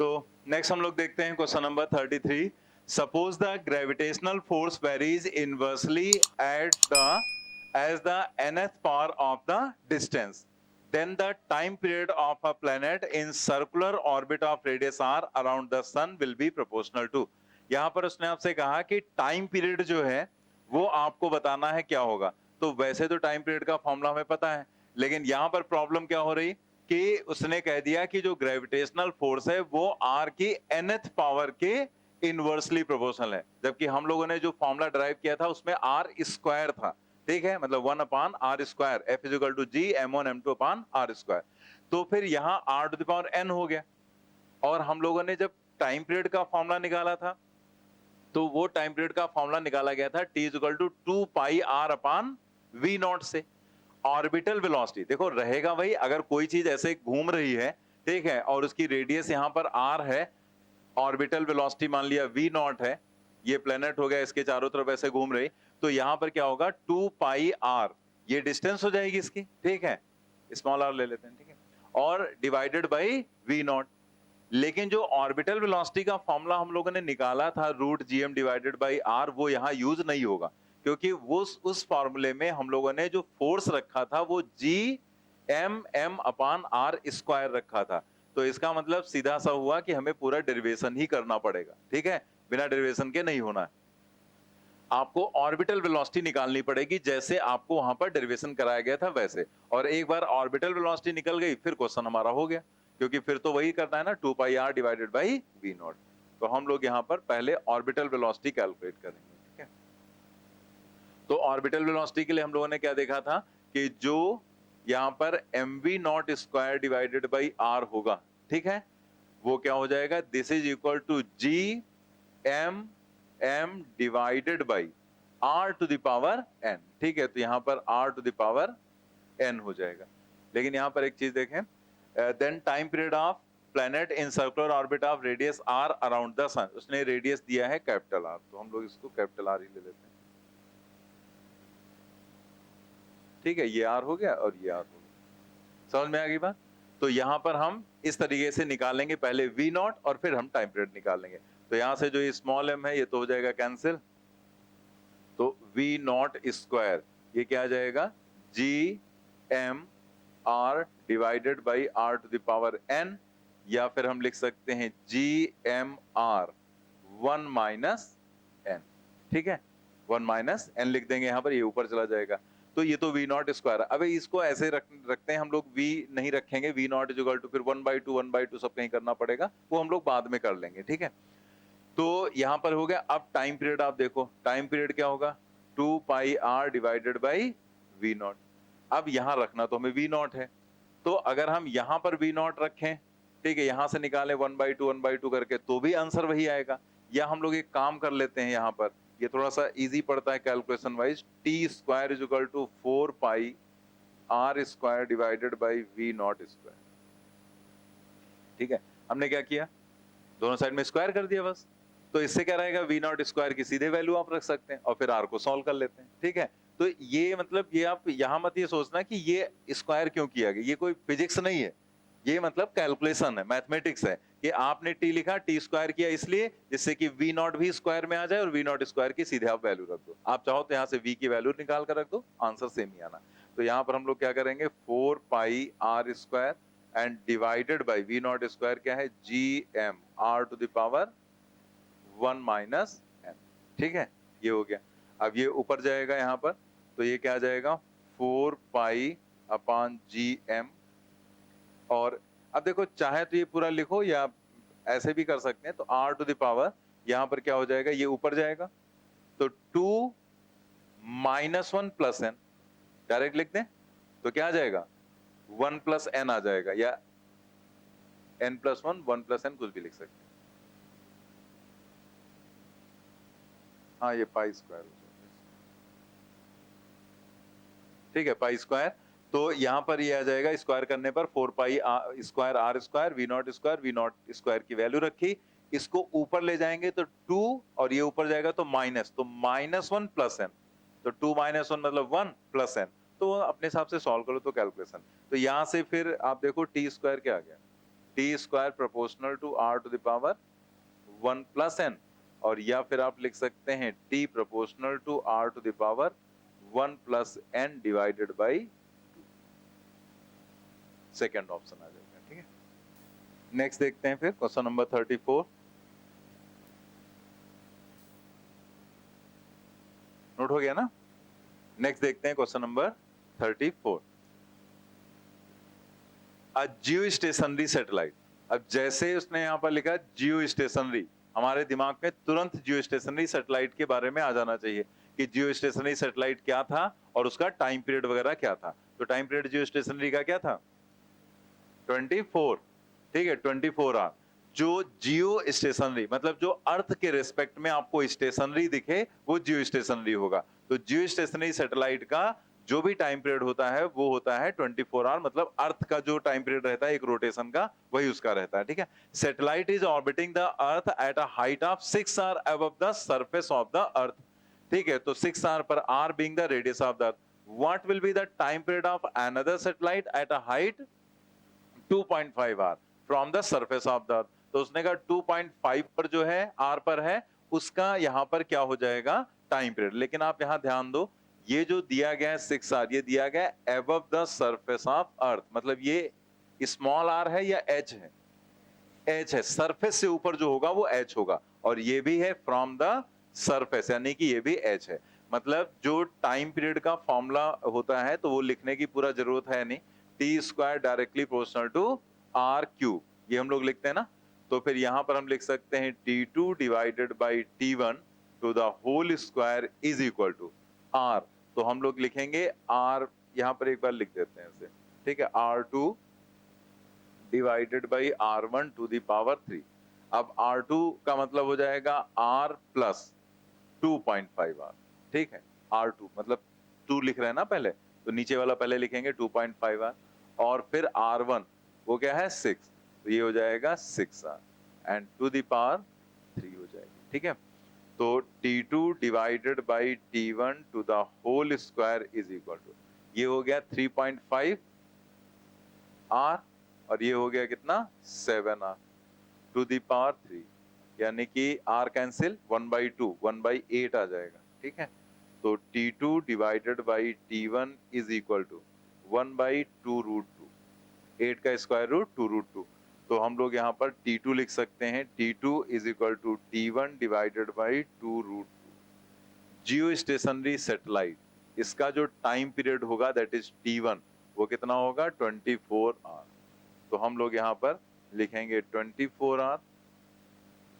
तो नेक्स्ट हम लोग देखते हैं question number 33। Suppose the gravitational force varies inversely at the as the nth power of the distance, then the time period of a planet in circular orbit of radius r around the sun will be proportional to। यहां पर उसने आपसे कहा कि time period जो है वो आपको बताना है क्या होगा। तो वैसे तो टाइम पीरियड का फॉर्मूला हमें पता है, लेकिन यहां पर प्रॉब्लम क्या हो रही कि उसने कह दिया कि जो ग्रेविटेशनल फोर्स है वो आर की nth पावर के इनवर्सली प्रोपोर्शनल है, जबकि हम लोगों ने जो फॉर्मूला ड्राइव किया था उसमें आर स्क्वायर था। ठीक है, मतलब 1 upon r square, F is equal to G m1 m2 upon r square. तो फिर यहाँ r to the power n हो गया। और हम लोगों ने जब टाइम पीरियड का फॉर्मूला निकाला था तो वो टाइम पीरियड का फॉर्मूला निकाला गया था t is equal to 2 pi r अपान v नॉट से। ऑर्बिटल वेलोसिटी देखो रहेगा वही, अगर कोई चीज ऐसे घूम रही है, ठीक है, और उसकी रेडियस यहाँ पर r है, ऑर्बिटल वेलोसिटी मान लिया v नॉट है, ये प्लेनेट हो गया, इसके चारों तरफ ऐसे घूम रही, तो यहां पर क्या होगा 2 पाई r, ये डिस्टेंस हो जाएगी इसकी, ठीक है, स्मॉल r ले लेते हैं, ठीक है, और डिवाइडेड बाई v नॉट। लेकिन जो ऑर्बिटल वेलोसिटी का फॉर्मूला हम लोगों ने निकाला था root gm divided by r, वो यहाँ यूज नहीं होगा, क्योंकि वो उस फॉर्मूले में हम लोगों ने जो फोर्स रखा था वो g m अपान r स्क्वायर रखा था। तो इसका मतलब सीधा सा हुआ कि हमें पूरा डेरिवेशन ही करना पड़ेगा, ठीक है, बिना डेरिवेशन के नहीं होना है। आपको ऑर्बिटल वेलोसिटी निकालनी पड़ेगी जैसे आपको वहां पर डेरिवेशन कराया गया था वैसे, और एक बार ऑर्बिटल वेलोसिटी निकल गई फिर क्वेश्चन हमारा हो गया, क्योंकि फिर तो वही करना है ना, 2 pi r divided by v not. तो हम लोग यहाँ पर पहले ऑर्बिटल वेलोसिटी कैलकुलेट करेंगे, ठीक है। तो ऑर्बिटल वेलोसिटी के लिए हम लोगों ने क्या देखा था कि जो यहाँ पर mv naught square divided by r होगा, ठीक है, वो क्या हो जाएगा, this is equal to g m divided by r to the power n, ठीक है। तो यहाँ पर r to the power n हो जाएगा। लेकिन यहाँ पर एक चीज देखें, then time period of planet in circular orbit of radius r around the sun, उसने रेडियस दिया है कैपिटल R, तो हम लोग इसको कैपिटल R ही ले लेते हैं, ठीक है, ये R हो गया और ये R हो गया। समझ में आ गई बात? तो यहाँ पर हम इस तरीके से निकालेंगे, पहले v नॉट और फिर हम टाइम पीरियड निकालेंगे। तो यहाँ से जो ये स्मॉल m है ये तो हो जाएगा कैंसिल, तो v नॉट स्क्वायर ये क्या आ जाएगा, g m r divided by r to the power n, या फिर हम लिख सकते हैं g m r 1 minus n, ठीक है, 1 माइनस n लिख देंगे यहाँ पर, ये ऊपर चला जाएगा। तो ये तो v नॉट स्क्वायर, अब इसको ऐसे रखते हैं हम लोग, v नहीं रखेंगे, v naught is equal to फिर 1/2 सब कहीं करना पड़ेगा, वो हम लोग बाद में कर लेंगे, ठीक है। तो यहाँ पर हो गया। अब टाइम पीरियड आप देखो, टाइम पीरियड क्या होगा, 2 pi r divided by v not. अब यहाँ रखना तो हमें v नॉट है, तो अगर हम यहाँ पर v नॉट रखें, ठीक है, यहाँ से निकाले 1/2 करके तो भी आंसर वही आएगा। या हम लोग एक काम कर लेते हैं, यहाँ पर ये थोड़ा सा इजी पड़ता है calculation wise, t square is equal to 4 pi r square divided by v naught square, ठीक है। हमने क्या किया, दोनों साइड में स्क्वायर कर दिया बस। तो इससे क्या रहेगा, v नॉट स्क्वायर की सीधे वैल्यू आप रख सकते हैं और फिर r को सॉल्व कर लेते हैं, ठीक है। तो ये मतलब ये आप यहाँ मत ये सोचना कि ये स्क्वायर क्यों किया गया, ये कोई फिजिक्स नहीं है, ये मतलब कैलकुलेशन है, मैथमेटिक्स है, कि आपने t लिखा, t स्क्वायर किया इसलिए जिससे कि v नॉट भी स्क्वायर में आ जाए और v नॉट स्क्वायर की सीधे आप वैल्यू रख दो। आप चाहो तो यहाँ से v की वैल्यू निकाल कर रख दो, आंसर सेम ही आना। तो यहाँ पर हम लोग क्या करेंगे, 4 pi r square and divided by v naught square क्या है, g m r to the power 1 minus n, ठीक है, ये हो गया। अब ये ऊपर जाएगा यहाँ पर, तो ये क्या आ जाएगा, 4 पाई अपान जी एम, और अब देखो चाहे तो ये पूरा लिखो या ऐसे भी कर सकते हैं, तो r टू द पावर यहाँ पर क्या हो जाएगा, ये ऊपर जाएगा, तो 2 माइनस 1 प्लस n, डायरेक्ट लिख दें तो क्या आ जाएगा, 1 प्लस n आ जाएगा, या n प्लस 1 1 प्लस n कुछ भी लिख सकते हैं। हाँ, ये पाई स्क्वायर हो जाएगा, ठीक है, पाई स्क्वायर। तो यहाँ पर ये आ जाएगा, स्क्वायर करने पर 4 pi square r square, v naught square की वैल्यू रखी, इसको ऊपर ले जाएंगे तो 2 और ये ऊपर जाएगा तो माइनस, तो -1 प्लस n, तो 2 - 1 मतलब 1 प्लस n। तो अपने हिसाब से सॉल्व करो तो कैलकुलेशन, तो यहाँ से फिर आप देखो t स्क्वायर क्या आ गया, T square proportional to r to the power 1 plus n, और या फिर आप लिख सकते हैं T proportional to r to the power 1 plus n divided by 2। Second option आ जाएगा, ठीक है। नेक्स्ट देखते हैं फिर क्वेश्चन नंबर 34। नोट हो गया ना। नेक्स्ट देखते हैं क्वेश्चन नंबर 34। अ जियो स्टेशनरी सैटेलाइट। अब जैसे उसने यहां पर लिखा जियो स्टेशनरी, हमारे दिमाग में तुरंत जियो स्टेशनरी सैटेलाइट के बारे में आ जाना चाहिए कि जियो स्टेशनरी सैटेलाइट क्या था और उसका टाइम पीरियड वगैरह क्या था। तो टाइम पीरियड जियो स्टेशनरी का क्या था? 24, ठीक है, 24 आवर। जो जियो स्टेशनरी मतलब जो अर्थ के रेस्पेक्ट में आपको स्टेशनरी दिखे वो जियो स्टेशनरी होगा। तो जियो स्टेशनरी सैटेलाइट का जो भी टाइम पीरियड होता है वो होता है 24 आवर, मतलब अर्थ का जो टाइम पीरियड रहता है एक रोटेशन का, वही उसका रहता है, ठीक है। Satellite is orbiting the earth at a height of 6 hour above the surface of the earth, ठीक है। तो 6 आवर पर, R being the radius of the earth, what will be the time period of another satellite at a height 2.5 hour from the surface of the earth. तो उसने कहा 2.5 पर जो है, आर पर है, उसका यहां पर क्या हो जाएगा? Time period. लेकिन आप यहां ध्यान दो, ये जो दिया गया है 6 आर, ये दिया गया है above the surface of earth, मतलब ये स्मॉल आर है या एच है? एच है। सरफेस से ऊपर जो होगा वो एच होगा, और ये भी है फ्रॉम द सरफेस, यानी कि ये भी एच है। मतलब जो टाइम पीरियड का फॉर्मूला होता है तो वो लिखने की पूरा जरूरत है नहीं, T square directly proportional to R cube, ये हम लोग लिखते हैं ना। तो फिर यहां पर हम लिख सकते हैं T2 divided by T1 to the whole square is equal to R. तो हम लोग लिखेंगे आर, यहां पर एक बार लिख देते हैं इसे, ठीक है, R2 divided by R1 to the power 3। अब R2 का मतलब हो जाएगा R प्लस 2.5 आर, ठीक है। R2 मतलब 2 लिख रहे हैं ना पहले, तो नीचे वाला पहले लिखेंगे 2.5 आर, और फिर R1 वो क्या है 6, तो ये हो जाएगा 6 R and to the power 3 हो जाएगी, ठीक है। तो T2 divided by T1 to the whole square is equal to, ये हो गया 3.5 आर, और ये हो गया कितना? 7 आर टू द पावर 3, यानी कि आर कैंसिल, 1/2, 1/8 आ जाएगा, ठीक है। तो T2 divided by T1 is equal to 1/2 root 2, 8 का स्क्वायर रूट 2 रूट 2। तो हम लोग यहाँ पर T2 लिख सकते हैं, T2 is equal to T1 divided by 2 root 2। Geostationary satellite, इसका जो टाइम पीरियड होगा दैट इज T1, वो कितना होगा? 24 आवर। तो हम लोग यहाँ पर लिखेंगे 24 आवर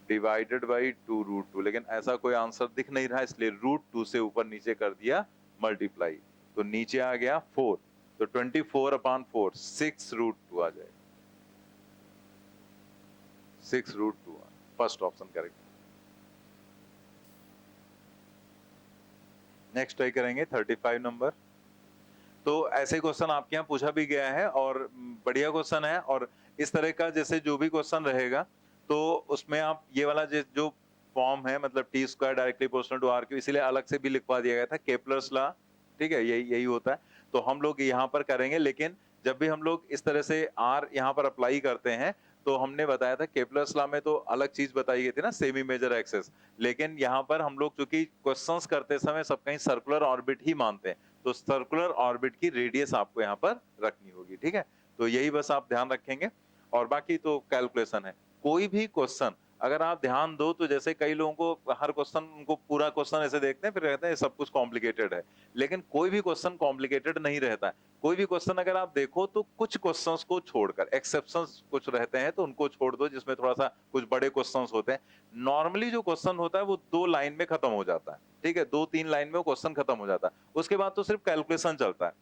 डिवाइडेड बाई 2 रूट 2, लेकिन ऐसा कोई आंसर दिख नहीं रहा, इसलिए रूट 2 से ऊपर नीचे कर दिया मल्टीप्लाई, तो नीचे आ गया 4, तो 24/4 6 रूट 2 आ जाएगा, 6 root 2, first option correct. Next try करेंगे 35 नंबर। तो ऐसे क्वेश्चन आपके यहाँ पूछा भी गया है और बढ़िया क्वेश्चन है, और इस तरह का जैसे जो भी क्वेश्चन रहेगा तो उसमें आप ये वाला जो फॉर्म है, मतलब T square directly proportional to R cube, इसीलिए अलग से भी लिखवा दिया गया था, केपलर्स लॉ, ठीक है, यही होता है। तो हम लोग यहाँ पर करेंगे, लेकिन जब भी हम लोग इस तरह से आर यहाँ पर अप्लाई करते हैं तो हमने बताया था केपलर्स लॉ में तो अलग चीज बताई गई थी ना, सेमी मेजर एक्सेस, लेकिन यहाँ पर हम लोग चूंकि क्वेश्चंस करते समय सब कहीं सर्कुलर ऑर्बिट ही मानते हैं, तो सर्कुलर ऑर्बिट की रेडियस आपको यहाँ पर रखनी होगी, ठीक है। तो यही बस आप ध्यान रखेंगे, और बाकी तो कैलकुलेशन है। कोई भी क्वेश्चन अगर आप ध्यान दो तो जैसे कई लोगों को हर क्वेश्चन, उनको पूरा क्वेश्चन ऐसे देखते हैं फिर कहते हैं सब कुछ कॉम्प्लिकेटेड है, लेकिन कोई भी क्वेश्चन कॉम्प्लिकेटेड नहीं रहता है। कोई भी क्वेश्चन अगर आप देखो तो कुछ क्वेश्चंस को छोड़कर, एक्सेप्शंस कुछ रहते हैं तो उनको छोड़ दो, जिसमें थोड़ा सा कुछ बड़े क्वेश्चंस होते हैं। नॉर्मली जो क्वेश्चन होता है वो 2 लाइन में खत्म हो जाता है, ठीक है, 2-3 लाइन में वो क्वेश्चन खत्म हो जाता है, उसके बाद तो सिर्फ कैलकुलेशन चलता है।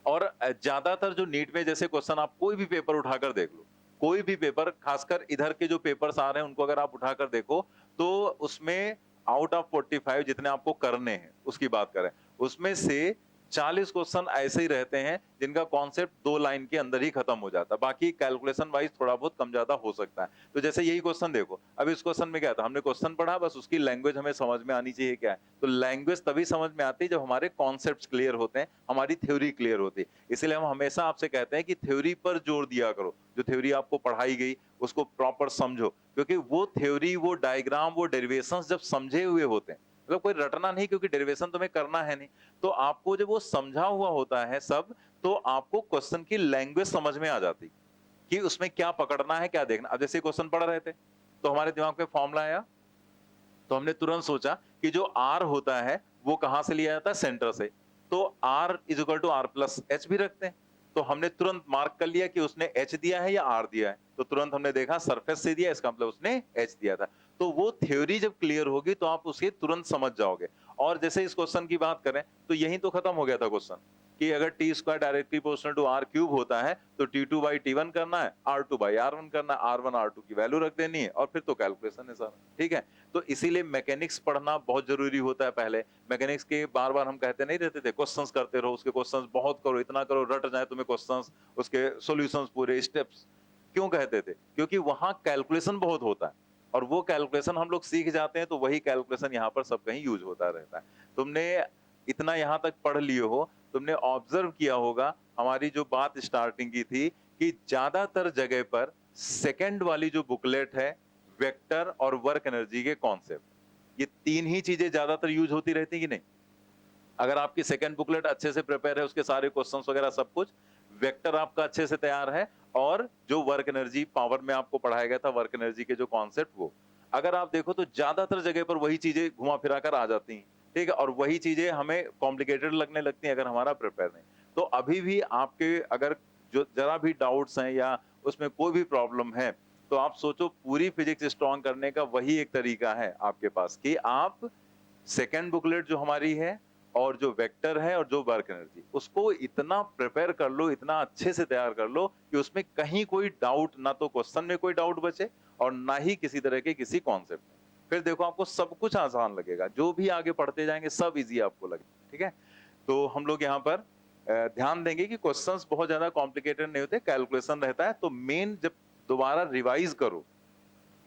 और ज्यादातर जो नीट में जैसे क्वेश्चन, आप कोई भी पेपर उठाकर देख लो, कोई भी पेपर, खासकर इधर के जो पेपर्स आ रहे हैं उनको अगर आप उठाकर देखो तो उसमें आउट ऑफ 45 जितने आपको करने हैं उसकी बात करें, उसमें से 40 क्वेश्चन ऐसे ही रहते हैं जिनका कॉन्सेप्ट 2 लाइन के अंदर ही खत्म हो जाता है, बाकी कैलकुलेशन वाइज थोड़ा बहुत कम ज्यादा हो सकता है। तो जैसे यही क्वेश्चन देखो, अब इस क्वेश्चन में क्या था, हमने क्वेश्चन पढ़ा, बस उसकी लैंग्वेज हमें समझ में आनी चाहिए क्या है। तो लैंग्वेज तभी समझ में आती है जब हमारे कॉन्सेप्ट क्लियर होते हैं, हमारी थ्योरी क्लियर होती है। इसलिए हम हमेशा आपसे कहते हैं कि थ्योरी पर जोर दिया करो, जो थ्योरी आपको पढ़ाई गई उसको प्रॉपर समझो, क्योंकि वो थ्योरी, वो डायग्राम, वो डेरिवेशंस जब समझे हुए होते हैं, मतलब कोई रटना नहीं, क्योंकि डेरिवेशन तुम्हें करना है नहीं, तो आपको जब वो समझा हुआ होता है सब, तो आपको क्वेश्चन की लैंग्वेज समझ में आ जाती कि उसमें क्या पकड़ना है, क्या देखना। अब जैसे क्वेश्चन पढ़ रहे थे तो हमारे दिमाग में फॉर्मूला आया, तो हमने तुरंत सोचा कि जो आर होता है वो कहां से लिया जाता है, सेंटर से, तो R is equal to R plus H भी रखते हैं। तो हमने तुरंत मार्क कर लिया कि उसने एच दिया है या आर दिया है, तो तुरंत हमने देखा सरफेस से दिया, इसका मतलब उसने एच दिया था। तो वो थ्योरी जब क्लियर होगी तो आप उसे तुरंत समझ जाओगे। और जैसे इस क्वेश्चन की बात करें तो यही तो खत्म हो गया था क्वेश्चन, कि अगर T square directly proportional to R cube होता है तो T2 बाई T1 करना है, R2 बाई R1 करना है, R1 R2 की वैल्यू रख देनी है और फिर तो कैलकुलेशन है सारा, ठीक है। तो इसीलिए मैकेनिक्स पढ़ना बहुत जरूरी होता है। पहले मैकेनिक्स के बार बार हम कहते नहीं रहते थे, क्वेश्चंस करते रहो, उसके क्वेश्चंस बहुत करो, इतना करो रट जाए तुम्हें क्वेश्चंस, उसके सॉल्यूशंस पूरे स्टेप्स। क्यों कहते थे? क्योंकि वहां कैलकुलेशन बहुत होता है, और वो कैलकुलेशन हम लोग सीख जाते हैं तो वही कैलकुलेशन यहाँ पर सब कहीं यूज होता रहता है। तुमने इतना यहाँ तक पढ़ लिए हो, तुमने ऑब्जर्व किया होगा हमारी जो बात स्टार्टिंग की थी कि ज्यादातर जगह पर सेकंड वाली जो बुकलेट है, वेक्टर और वर्क एनर्जी के कॉन्सेप्ट, ये तीन ही चीजें ज्यादातर यूज होती रहती कि नहीं। अगर आपकी सेकंड बुकलेट अच्छे से प्रिपेयर है, उसके सारे क्वेश्चंस वगैरह सब कुछ, वेक्टर आपका अच्छे से तैयार है, और जो वर्क एनर्जी पावर में आपको पढ़ाया गया था, वर्क एनर्जी के जो कॉन्सेप्ट, वो अगर आप देखो तो ज्यादातर जगह पर वही चीजें घुमा फिरा कर आ जाती हैं, ठीक है, और वही चीजें हमें कॉम्प्लिकेटेड लगने लगती हैं अगर हमारा प्रिपेयर नहीं। तो अभी भी आपके अगर जो जरा भी डाउट्स हैं या उसमें कोई भी प्रॉब्लम है, तो आप सोचो पूरी फिजिक्स स्ट्रॉन्ग करने का वही एक तरीका है आपके पास, कि आप सेकेंड बुकलेट जो हमारी है और जो वेक्टर है और जो वर्क एनर्जी, उसको इतना प्रिपेयर कर लो, इतना अच्छे से तैयार कर लो कि उसमें कहीं कोई डाउट, ना तो क्वेश्चन में कोई डाउट बचे और ना ही किसी तरह के किसी कॉन्सेप्ट में। फिर देखो आपको सब कुछ आसान लगेगा, जो भी आगे पढ़ते जाएंगे सब इजी आपको लगेगा, ठीक है। तो हम लोग यहाँ पर ध्यान देंगे कि क्वेश्चंस बहुत ज्यादा कॉम्प्लिकेटेड नहीं होते, कैलकुलेशन रहता है। तो मेन जब दोबारा रिवाइज करो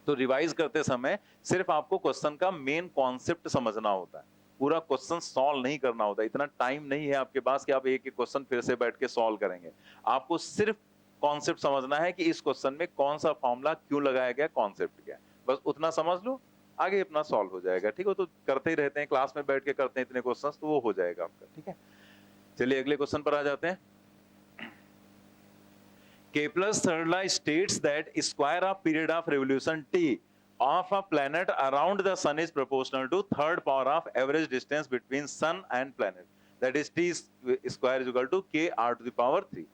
तो रिवाइज करते समय सिर्फ आपको क्वेश्चन का मेन कॉन्सेप्ट समझना होता है, पूरा क्वेश्चन सॉल्व नहीं करना होता। इतना टाइम नहीं है आपके पास कि आप एक एक क्वेश्चन फिर से बैठ के सॉल्व करेंगे। आपको सिर्फ कॉन्सेप्ट समझना है कि इस क्वेश्चन में कौन सा फॉर्मूला क्यों लगाया गया, कॉन्सेप्ट क्या है, बस उतना समझ लो, आगे अपना सॉल्व हो जाएगा, ठीक है। तो करते ही रहते हैं, क्लास में बैठ के करते हैं इतने क्वेश्चंस, तो वो हो जाएगा आपका, ठीक है। चलिए अगले क्वेश्चन पर आ जाते हैं। Kepler's third law states that square of period of revolution t of a planet around the sun is proportional to third power of average distance between sun and planet, that is t square is equal to k r to the power 3।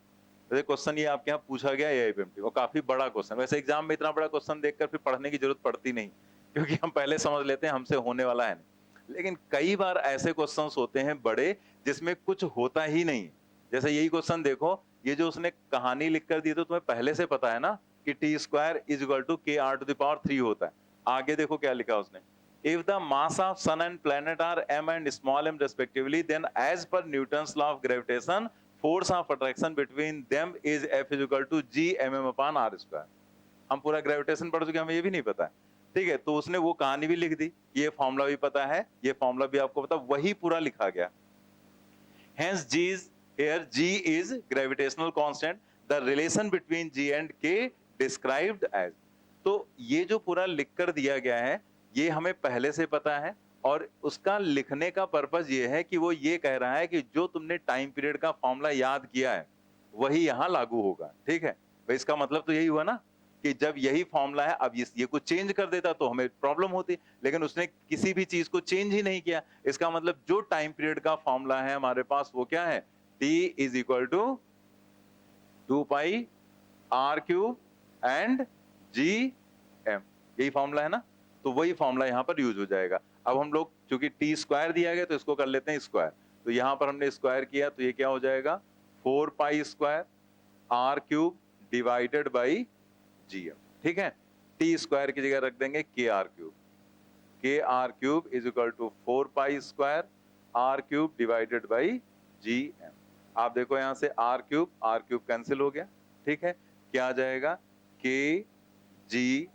वैसे question ये आपके यहाँ पूछा गया है AIPMT, वो काफी बड़ा क्वेश्चन। वैसे एग्जाम में इतना बड़ा क्वेश्चन देखकर फिर पढ़ने की जरूरत पड़ती नहीं, क्योंकि हम पहले समझ लेते हैं हमसे होने वाला है नहीं। लेकिन कई बार ऐसे क्वेश्चंस होते हैं बड़े जिसमें कुछ होता ही नहीं। जैसे यही क्वेश्चन देखो, ये जो उसने कहानी लिख कर दी, तो तुम्हें पहले से पता है ना कि T square is equal to K R to the power 3 होता है। आगे देखो क्या लिखा उसने, if the mass of sun and planet are m and small m respectively, then as per Newton's law of gravitation force of attraction between them is f is equal to g mm upon r square. हम पूरा gravitation पढ़ चुके, हमें ये भी नहीं पता है, ठीक है। तो उसने वो कहानी भी लिख दी, ये फॉर्मूला भी पता है, ये फॉर्मूला भी आपको पता, वही पूरा लिखा गया। Hence G is here, G is gravitational constant, the relation between G and K described as। तो ये जो पूरा लिख कर दिया गया है ये हमें पहले से पता है, और उसका लिखने का पर्पस ये है कि वो ये कह रहा है कि जो तुमने टाइम पीरियड का फॉर्मूला याद किया है वही यहाँ लागू होगा, ठीक है। तो इसका मतलब तो यही हुआ ना कि जब यही फॉर्मूला है, अब ये कुछ चेंज कर देता तो हमें प्रॉब्लम होती, लेकिन उसने किसी भी चीज को चेंज ही नहीं किया। इसका मतलब जो टाइम पीरियड का फॉर्मूला है हमारे पास वो क्या है, t is equal to 2 pi r cube and g m, यही फॉर्मूला है ना। तो वही फॉर्मूला यहाँ पर यूज हो जाएगा। अब हम लोग चूंकि टी स्क्वायर दिया गया तो इसको कर लेते हैं स्क्वायर, तो यहाँ पर हमने स्क्वायर किया तो ये क्या हो जाएगा, 4 pi square r cube divided by gm, ठीक है। टी स्क्वायर की जगह रख देंगे K R cube is equal to 4 pi square r cube divided by G M. आप देखो यहां से आर क्यूब कैंसिल हो गया, ठीक है, क्या आ जाएगा, K G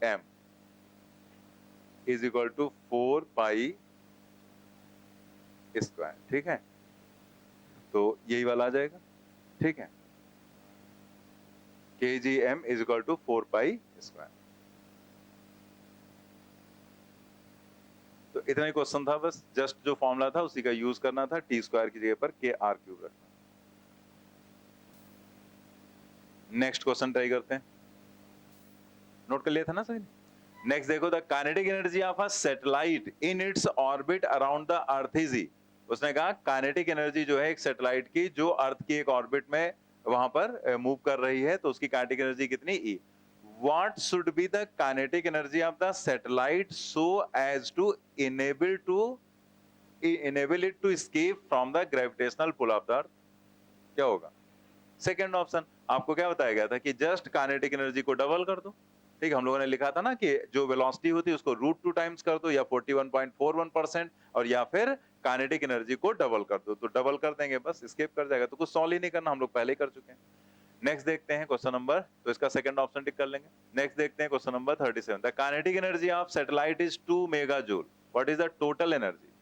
M is equal to 4 pi square, ठीक है, तो यही वाला आ जाएगा, ठीक है, K G M is equal to 4 pi square. तो इतना ही क्वेश्चन था, बस जस्ट जो फॉर्मूला था उसी का यूज करना था, टी स्क्वायर की जगह पर के आर क्यूब रखना। नेक्स्ट क्वेश्चन ट्राई करते हैं, नोट कर लिया था ना सही। नेक्स्ट देखो, the kinetic energy of a satellite in its orbit around the earth is E. उसने कहा काइनेटिक एनर्जी जो है एक सैटेलाइट की जो अर्थ की एक ऑर्बिट में वहां पर मूव कर रही है, तो उसकी काइनेटिक एनर्जी कितनी, E. What should be the kinetic energy of the satellite so as to enable it to escape from the gravitational pull of the earth? क्या होगा? सेकेंड ऑप्शन आपको क्या बताया गया था कि जस्ट काइनेटिक एनर्जी को डबल कर दो, ठीक है, हम लोगों ने लिखा था ना कि जो वेलोसिटी होती है उसको √2 टाइम्स कर दो, या 41.41%, और या फिर काइनेटिक एनर्जी को डबल कर दो, तो डबल कर देंगे, बस एस्केप कर जाएगा, तो कुछ सॉल्व ही नहीं करना, हम लोग पहले ही कर चुके हैं। नेक्स्ट देखते हैं क्वेश्चन नंबर, तो इसका सेकंड ऑप्शन टिक कर लेंगे। नेक्स्ट देखते हैं question number 37, the kinetic energy of satellite is 2 mega joule, what is the total energy?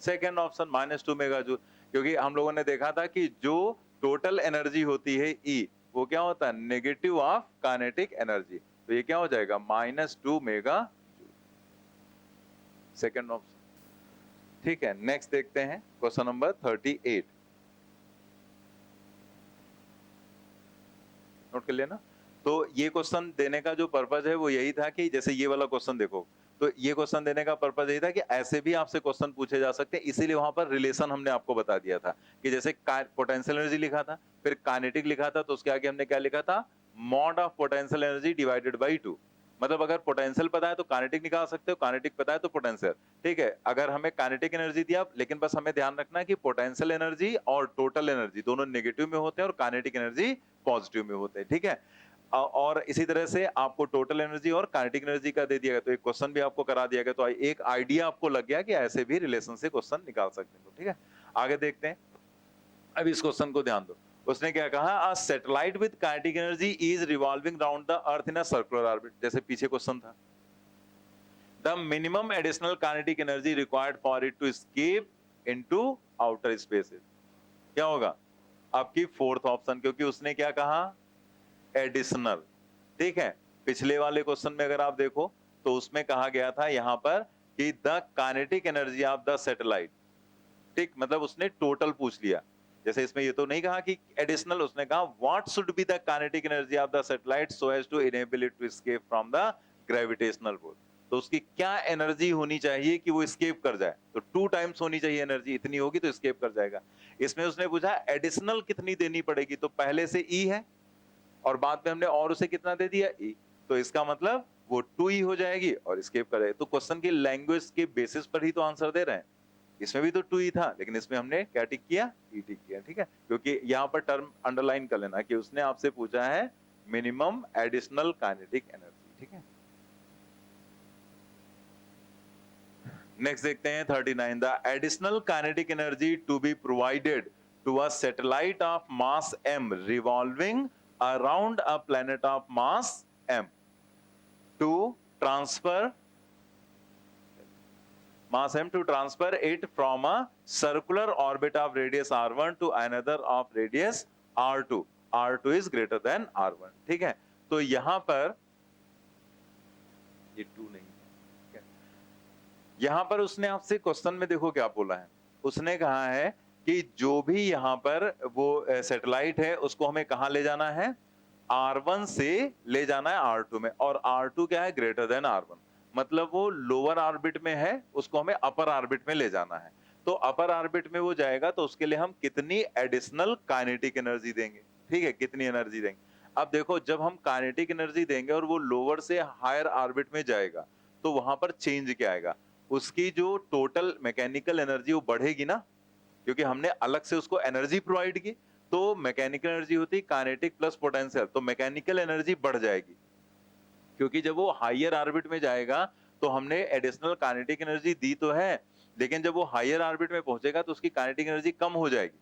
Second option -2 mega joule, क्योंकि हम लोगों ने देखा था कि जो टोटल एनर्जी होती है ई, वो क्या होता है, नेगेटिव ऑफ काइनेटिक एनर्जी, तो ये क्या हो जाएगा, -2 मेगा जूल, सेकेंड ऑप्शन, ठीक है। नेक्स्ट देखते हैं क्वेश्चन नंबर 38, नोट कर लेना। तो ये क्वेश्चन देने का जो पर्पज है वो यही था कि जैसे ये वाला क्वेश्चन देखो, तो ये क्वेश्चन देने का पर्पज यही था कि ऐसे भी आपसे क्वेश्चन पूछे जा सकते हैं, इसीलिए वहां पर रिलेशन हमने आपको बता दिया था कि जैसे पोटेंशियल एनर्जी लिखा था, फिर काइनेटिक लिखा था, तो उसके आगे हमने क्या लिखा था, mod of potential energy divided by 2। मतलब अगर पोटेंशियल पता है तो काइनेटिक निकाल सकते हो, काइनेटिक पता है तो पोटेंशियल, ठीक है। अगर हमें काइनेटिक एनर्जी दिया, लेकिन बस हमें ध्यान रखना है कि पोटेंशियल एनर्जी और टोटल एनर्जी दोनों नेगेटिव में होते हैं और काइनेटिक एनर्जी पॉजिटिव में होते हैं, ठीक है। और इसी तरह से आपको टोटल एनर्जी और काइनेटिक एनर्जी का दे दिया गया, तो एक क्वेश्चन भी आपको करा दिया गया, तो एक आइडिया आपको लग गया कि ऐसे भी रिलेशन से क्वेश्चन निकाल सकते हैं, ठीक है। आगे देखते हैं, अब इस क्वेश्चन को ध्यान दो, उसने क्या कहा, a satellite with kinetic energy is revolving round the earth in a circular orbit, जैसे पीछे क्वेश्चन था। The minimum additional kinetic energy required for it to escape into outer spaces, क्या होगा, आपकी फोर्थ ऑप्शन, क्योंकि उसने क्या कहा, एडिशनल, ठीक है। पिछले वाले क्वेश्चन में अगर आप देखो तो उसमें कहा गया था यहां पर कि the kinetic energy of the satellite, ठीक, मतलब उसने टोटल पूछ लिया, जैसे इसमें ये तो नहीं कहा कि एडिशनल, उसने कहा what should be the kinetic energy of the satellite so as to enable it to escape from the gravitational pull, तो उसकी क्या एनर्जी होनी चाहिए कि वो एस्केप कर जाए, तो 2 टाइम्स होनी चाहिए एनर्जी, इतनी होगी तो एस्केप कर जाएगा। इसमें उसने पूछा एडिशनल कितनी देनी पड़ेगी, तो पहले से ई है और बाद में हमने और उसे कितना दे दिया, ई, तो इसका मतलब वो 2 ही हो जाएगी और एस्केप कर जाएगी। तो क्वेश्चन की लैंग्वेज के बेसिस पर ही तो आंसर दे रहे हैं, इसमें भी तो 2 ही था, लेकिन इसमें हमने क्या टिक किया, ई टिक किया, ठीक है, क्योंकि यहाँ पर टर्म अंडरलाइन कर लेना कि उसने आपसे पूछा है मिनिमम एडिशनल काइनेटिक एनर्जी, ठीक है। नेक्स्ट देखते हैं 39, the additional kinetic energy to be provided to a satellite of mass m revolving around a planet of mass m to transfer mass m to transfer it from a circular orbit of radius r1 to another of radius r2, r2 is greater than r1, ठीक है। तो यहां पर ये 2 नहीं है, यहां पर उसने आपसे क्वेश्चन में देखो क्या बोला है, उसने कहा है कि जो भी यहां पर वो सैटेलाइट है उसको हमें कहां ले जाना है, R1 से ले जाना है R2 में, और R2 क्या है, ग्रेटर देन R1, मतलब वो लोअर ऑर्बिट में है, उसको हमें अपर ऑर्बिट में ले जाना है। तो अपर ऑर्बिट में वो जाएगा तो उसके लिए हम कितनी एडिशनल काइनेटिक एनर्जी देंगे, ठीक है, कितनी एनर्जी देंगे। अब देखो जब हम काइनेटिक एनर्जी देंगे और वो लोअर से हायर ऑर्बिट में जाएगा तो वहां पर चेंज क्या आएगा, उसकी जो टोटल मैकेनिकल एनर्जी वो बढ़ेगी ना, क्योंकि हमने अलग से उसको एनर्जी प्रोवाइड की, तो मैकेनिकल एनर्जी होती है काइनेटिक प्लस पोटेंशियल, तो मैकेनिकल एनर्जी बढ़ जाएगी, क्योंकि जब वो हायर ऑर्बिट में जाएगा तो हमने एडिशनल काइनेटिक एनर्जी दी तो है, लेकिन जब वो हायर ऑर्बिट में पहुंचेगा तो उसकी काइनेटिक एनर्जी कम हो जाएगी।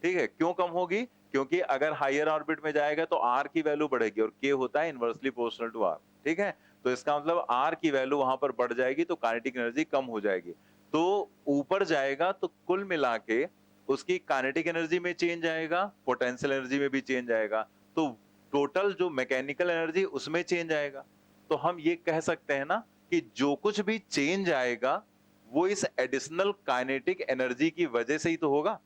ठीक है, क्यों कम होगी? क्योंकि अगर हायर ऑर्बिट में जाएगा तो आर की वैल्यू बढ़ेगी और के होता है इनवर्सली प्रोपोर्शनल टू आर। ठीक है, तो इसका मतलब आर की वैल्यू वहां पर बढ़ जाएगी तो काइनेटिक एनर्जी कम हो जाएगी। तो ऊपर जाएगा तो कुल मिला के उसकी काइनेटिक एनर्जी में चेंज आएगा, पोटेंशियल एनर्जी में भी चेंज आएगा, तो टोटल जो मैकेनिकल एनर्जी उसमें चेंज आएगा। तो हम ये कह सकते हैं ना कि जो कुछ भी चेंज आएगा वो इस एडिशनल काइनेटिक एनर्जी की वजह से ही तो होगा।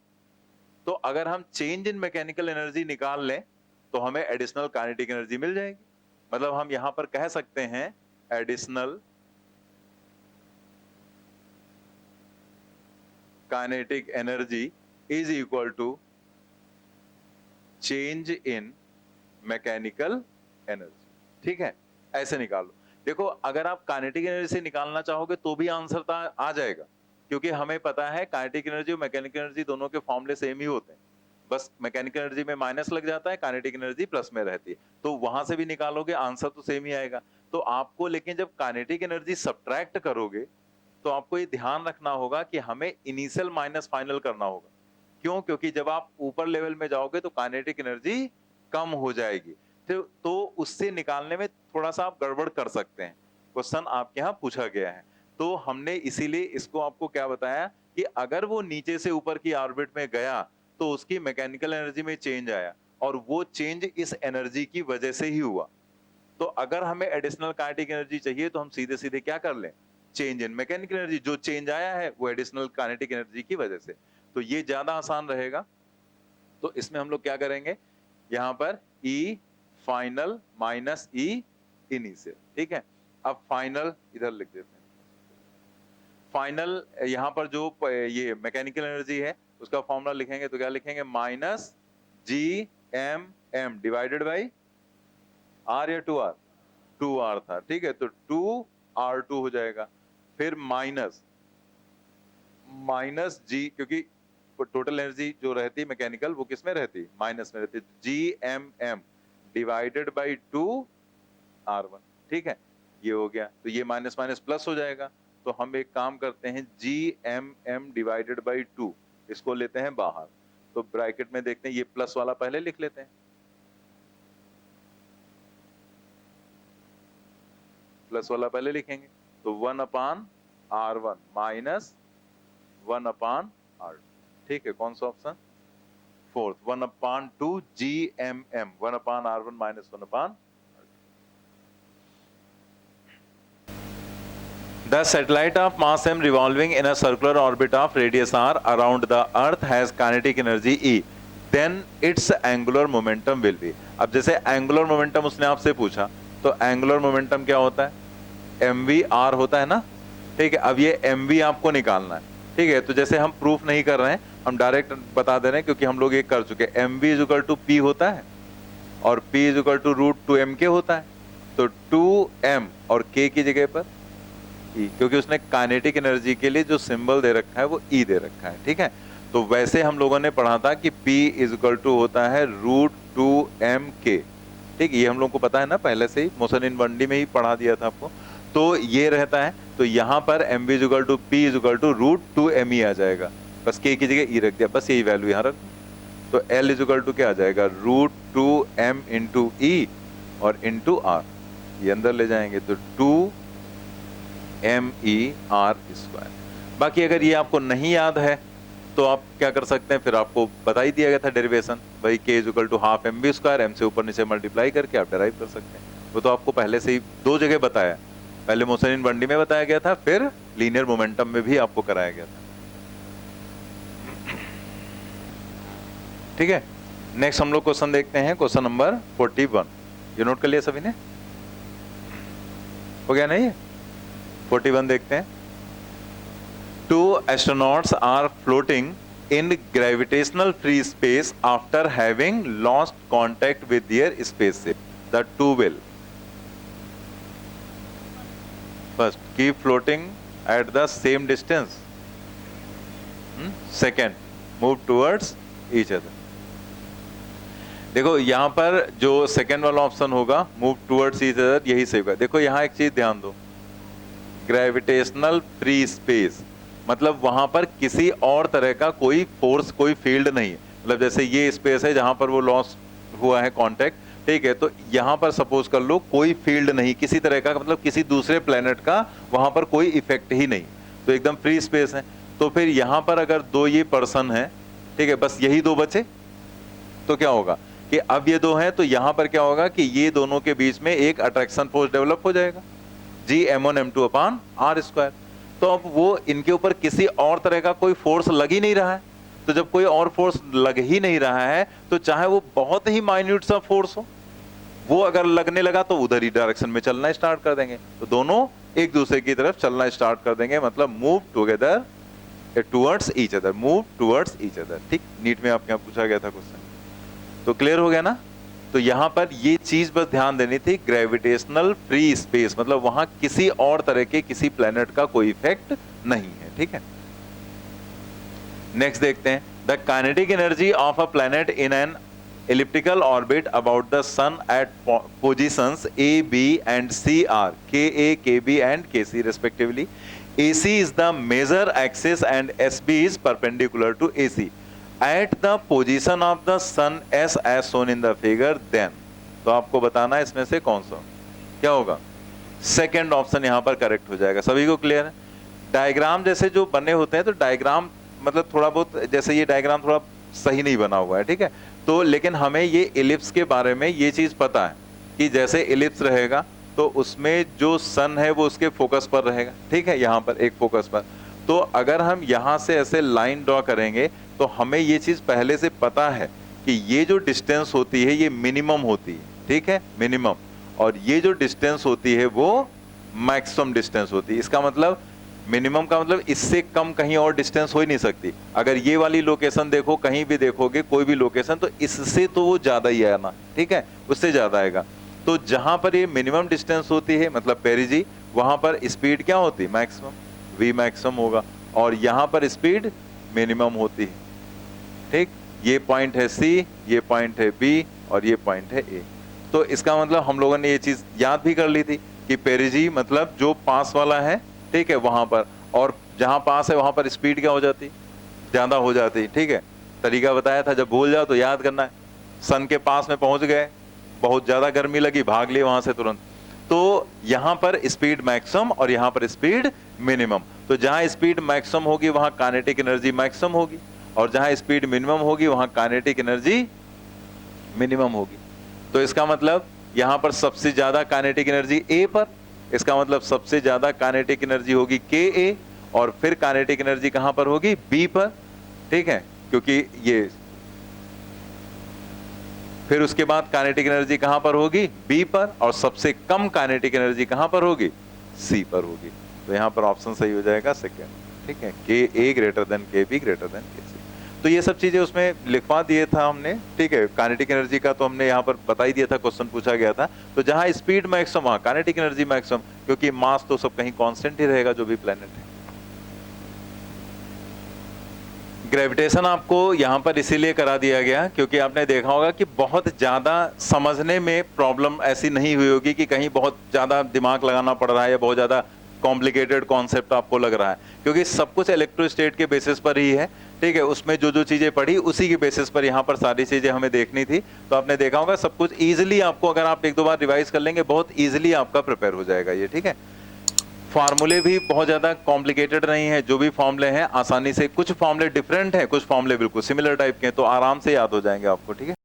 तो अगर हम चेंज इन मैकेनिकल एनर्जी निकाल लें तो हमें एडिशनल काइनेटिक एनर्जी मिल जाएगी। मतलब हम यहां पर कह सकते हैं additional kinetic energy is equal to change in mechanical energy. ठीक है, ऐसे निकाल लो। देखो, अगर आप काइनेटिक एनर्जी से निकालना चाहोगे तो भी आंसर आ जाएगा, क्योंकि हमें पता है काइनेटिक एनर्जी और मैकेनिकल एनर्जी दोनों के फॉर्मूले सेम ही होते हैं। बस मैकेनिकल एनर्जी में माइनस लग जाता है, काइनेटिक एनर्जी प्लस में रहती है, तो वहां से भी निकालोगे आंसर तो सेम ही आएगा। तो आपको लेकिन जब काइनेटिक एनर्जी सब्ट्रैक्ट करोगे तो आपको ये ध्यान रखना होगा कि हमें इनिशियल माइनस फाइनल करना होगा। क्यों? क्योंकि जब आप ऊपर लेवल में जाओगे तो काइनेटिक एनर्जी कम हो जाएगी, तो उससे निकालने में थोड़ा सा आप गड़बड़ कर सकते हैं। क्वेश्चन आपके यहाँ पूछा गया है, तो हमने इसीलिए इसको आपको क्या बताया कि अगर वो नीचे से ऊपर की ऑर्बिट में गया तो उसकी मैकेनिकल एनर्जी में चेंज आया और वो चेंज इस एनर्जी की वजह से ही हुआ। तो अगर हमें एडिशनल काइनेटिक एनर्जी चाहिए तो हम सीधे सीधे क्या कर लें, चेंज इन मैकेनिकल एनर्जी, जो चेंज आया है वो एडिशनल काइनेटिक एनर्जी की वजह से। तो ये ज्यादा आसान रहेगा। तो इसमें हम लोग क्या करेंगे, यहां पर E final minus E initial. ठीक है, अब फाइनल इधर लिख देते हैं। फाइनल यहां पर जो ये मैकेनिकल एनर्जी है उसका फॉर्मूला लिखेंगे तो क्या लिखेंगे, minus GM_m divided by R या 2R, 2R था। ठीक है, तो 2R2 हो जाएगा। फिर माइनस G, क्योंकि टोटल एनर्जी जो रहती है मैकेनिकल वो किस में रहती है, माइनस में रहती है, GM_m डिवाइडेड बाई 2R1। ठीक है, ये हो गया, तो ये माइनस माइनस प्लस हो जाएगा। तो हम एक काम करते हैं, GM_m डिवाइडेड बाई 2 इसको लेते हैं बाहर, तो ब्रैकेट में देखते हैं, ये प्लस वाला पहले लिख लेते हैं, प्लस वाला पहले लिखेंगे, तो 1/R1 माइनस 1/R2। ठीक है, कौन सा option, fourth, 1/2 GM_m 1/R1 minus 1/R2। The satellite of mass m revolving in a circular orbit of radius r around the earth has kinetic energy E, then its angular momentum will be। अब जैसे angular momentum उसने आपसे पूछा, तो angular momentum क्या होता है, mv/r होता है ना। ठीक है, अब ये mv आपको निकालना है। ठीक है, तो जैसे हम प्रूफ नहीं कर रहे हैं, हम डायरेक्ट बता दे रहे हैं, क्योंकि हम लोग ये कर चुके हैं। mv=p होता है और p=√2mk होता है, तो 2m और k की जगह पर E, क्योंकि उसने काइनेटिक एनर्जी के लिए जो सिंबल दे रखा है वो E दे रखा है। ठीक है, तो वैसे हम लोगों ने पढ़ा था कि P= होता है √2mk। ठीक, ये हम लोगों को पता है ना पहले से ही, मोशन इन 1D में ही पढ़ा दिया था आपको। तो ये रहता है, तो यहाँ पर mv=p=√2me आ जाएगा, बस k की जगह E रख दिया, बस यही वैल्यू यहाँ रख। तो L क्या आ जाएगा, √2m इंटू E और इंटू R, ये अंदर ले जाएंगे तो 2mE/r²। बाकी अगर ये आपको नहीं याद है तो आप क्या कर सकते हैं, फिर आपको बता ही दिया गया था डेरिवेशन, वही k=12 mv², m से ऊपर नीचे मल्टीप्लाई करके आप डेराइव कर सकते हैं। वो तो आपको पहले से ही 2 जगह बताया, पहले मोशन इन 1D में बताया गया था, फिर लीनियर मोमेंटम में भी आपको कराया गया था। ठीक है, नेक्स्ट हम लोग क्वेश्चन देखते हैं, क्वेश्चन नंबर 41। ये नोट कर लिया सभी ने, हो गया नहीं? 41 देखते हैं। 2 astronauts are floating in gravitational free space after having lost contact with their spaceship. The two will first keep floating at the same distance. Second, move towards each other. देखो यहाँ पर जो सेकेंड वाला ऑप्शन होगा, move towards each other, यही सही होगा। देखो यहाँ एक चीज ध्यान दो, ग्रेविटेशनल फ्री स्पेस, मतलब वहां पर किसी और तरह का कोई फोर्स, कोई फील्ड नहीं है। मतलब जैसे ये स्पेस है जहां पर वो लॉस हुआ है कांटेक्ट, ठीक है, तो यहां पर सपोज कर लो कोई फील्ड नहीं किसी तरह का, मतलब किसी दूसरे प्लेनेट का वहां पर कोई इफेक्ट ही नहीं, तो एकदम फ्री स्पेस है। तो फिर यहां पर अगर दो ये पर्सन है, ठीक है, बस यही दो बचे, तो क्या होगा कि अब ये दो हैं, तो यहां पर क्या होगा कि ये दोनों के बीच में एक अट्रैक्शन फोर्स डेवलप हो जाएगा, G m1m2/r²। तो अब वो इनके ऊपर किसी और तरह का कोई फोर्स लग ही नहीं रहा है। तो जब कोई और फोर्स लग ही नहीं रहा है, तो चाहे वो बहुत ही माइन्यूट सा फोर्स हो, वो अगर लगने लगा तो उधर ही डायरेक्शन में चलना स्टार्ट कर देंगे, तो दोनों एक दूसरे की तरफ चलना स्टार्ट कर देंगे, मतलब move together towards each other, move towards each other. ठीक, नीट में आपके यहाँ पूछा गया था क्वेश्चन, तो क्लियर हो गया ना। तो यहां पर ये चीज बस ध्यान देनी थी, ग्रेविटेशनल फ्री स्पेस, मतलब वहां किसी और तरह के किसी प्लेनेट का कोई इफेक्ट नहीं है। ठीक है, नेक्स्ट देखते हैं, the kinetic energy of a planet in an elliptical orbit about the sun at positions A, B and C are Ka, Kb and Kc respectively. AC is the major axis and SB is perpendicular to AC at the position of the sun S as shown in the figure. Then तो आपको बताना है इसमें से कौन सा क्या होगा, सेकेंड ऑप्शन यहाँ पर करेक्ट हो जाएगा। सभी को क्लियर है। डायग्राम जैसे जो बने होते हैं, तो डायग्राम मतलब थोड़ा बहुत, जैसे ये डायग्राम थोड़ा सही नहीं बना हुआ है, ठीक है, तो लेकिन हमें ये इलिप्स के बारे में ये चीज पता है कि जैसे इलिप्स रहेगा तो उसमें जो सन है वो उसके फोकस पर रहेगा, ठीक है, यहाँ पर एक फोकस पर। तो अगर हम यहाँ से ऐसे लाइन ड्रॉ करेंगे तो हमें ये चीज पहले से पता है कि ये जो डिस्टेंस होती है ये मिनिमम होती है, ठीक है, मिनिमम, और ये जो डिस्टेंस होती है वो मैक्सिमम डिस्टेंस होती है। इसका मतलब मिनिमम का मतलब इससे कम कहीं और डिस्टेंस हो ही नहीं सकती। अगर ये वाली लोकेशन देखो, कहीं भी देखोगे कोई भी लोकेशन, तो इससे तो वो ज्यादा ही आना, ठीक है, उससे ज्यादा आएगा। तो जहां पर ये मिनिमम डिस्टेंस होती है, मतलब पेरिजी, वहां पर स्पीड क्या होती है, मैक्सिमम, वी मैक्सिमम होगा, और यहाँ पर स्पीड मिनिमम होती है। ठीक, ये पॉइंट है सी, ये पॉइंट है बी और ये पॉइंट है ए। तो इसका मतलब हम लोगों ने ये चीज याद भी कर ली थी कि पेरिजी मतलब जो पास वाला है, ठीक है, वहां पर, और जहां पास है वहां पर स्पीड क्या हो जाती, ज्यादा हो जाती। ठीक है, तरीका बताया था, जब भूल जाओ तो याद करना है। सन के पास में पहुंच गए, बहुत ज्यादा गर्मी लगी, भाग लिए वहां से तुरंत, तो यहां पर स्पीड मैक्सिमम और यहां पर स्पीड मिनिमम। तो जहां स्पीड मैक्सिमम होगी वहां काइनेटिक एनर्जी मैक्सिमम होगी, और जहां स्पीड मिनिमम होगी वहां काइनेटिक एनर्जी मिनिमम होगी। तो इसका मतलब यहां पर सबसे ज्यादा काइनेटिक एनर्जी ए पर, इसका मतलब सबसे ज्यादा काइनेटिक एनर्जी होगी Ka, और फिर काइनेटिक एनर्जी कहां पर होगी, B पर, ठीक है, क्योंकि ये, फिर उसके बाद काइनेटिक एनर्जी कहां पर होगी, B पर, और सबसे कम काइनेटिक एनर्जी कहां पर होगी, C पर होगी। तो यहां पर ऑप्शन सही हो जाएगा सेकेंड, ठीक है, Ka greater than Kb greater than Kc। तो ये सब चीजें उसमें लिखवा दिए था हमने, ठीक है। काइनेटिक एनर्जी का तो हमने यहाँ पर बता ही दिया था, क्वेश्चन पूछा गया था। तो जहां स्पीड मैक्सिमम वहां काइनेटिक एनर्जी मैक्सिमम, क्योंकि मास तो सब कहीं कांस्टेंट ही रहेगा जो भी प्लेनेट है। ग्रेविटेशन आपको यहाँ पर इसीलिए करा दिया गया क्योंकि आपने देखा होगा कि बहुत ज्यादा समझने में प्रॉब्लम ऐसी नहीं हुई होगी कि कहीं बहुत ज्यादा दिमाग लगाना पड़ रहा है या बहुत ज्यादा कॉम्प्लिकेटेड कॉन्सेप्ट आपको लग रहा है, क्योंकि सब कुछ इलेक्ट्रोस्टैटिक के बेसिस पर ही है, ठीक है। उसमें जो जो चीजें पढ़ी उसी के बेसिस पर यहाँ पर सारी चीजें हमें देखनी थी। तो आपने देखा होगा सब कुछ इजीली आपको, अगर आप एक दो बार रिवाइज कर लेंगे, बहुत इजीली आपका प्रिपेयर हो जाएगा ये, ठीक है। फार्मूले भी बहुत ज्यादा कॉम्प्लिकेटेड नहीं है, जो भी फॉर्मूले हैं आसानी से, कुछ फॉर्मूले डिफरेंट हैं, कुछ फॉर्मूले बिल्कुल सिमिलर टाइप के हैं, तो आराम से याद हो जाएंगे आपको, ठीक है।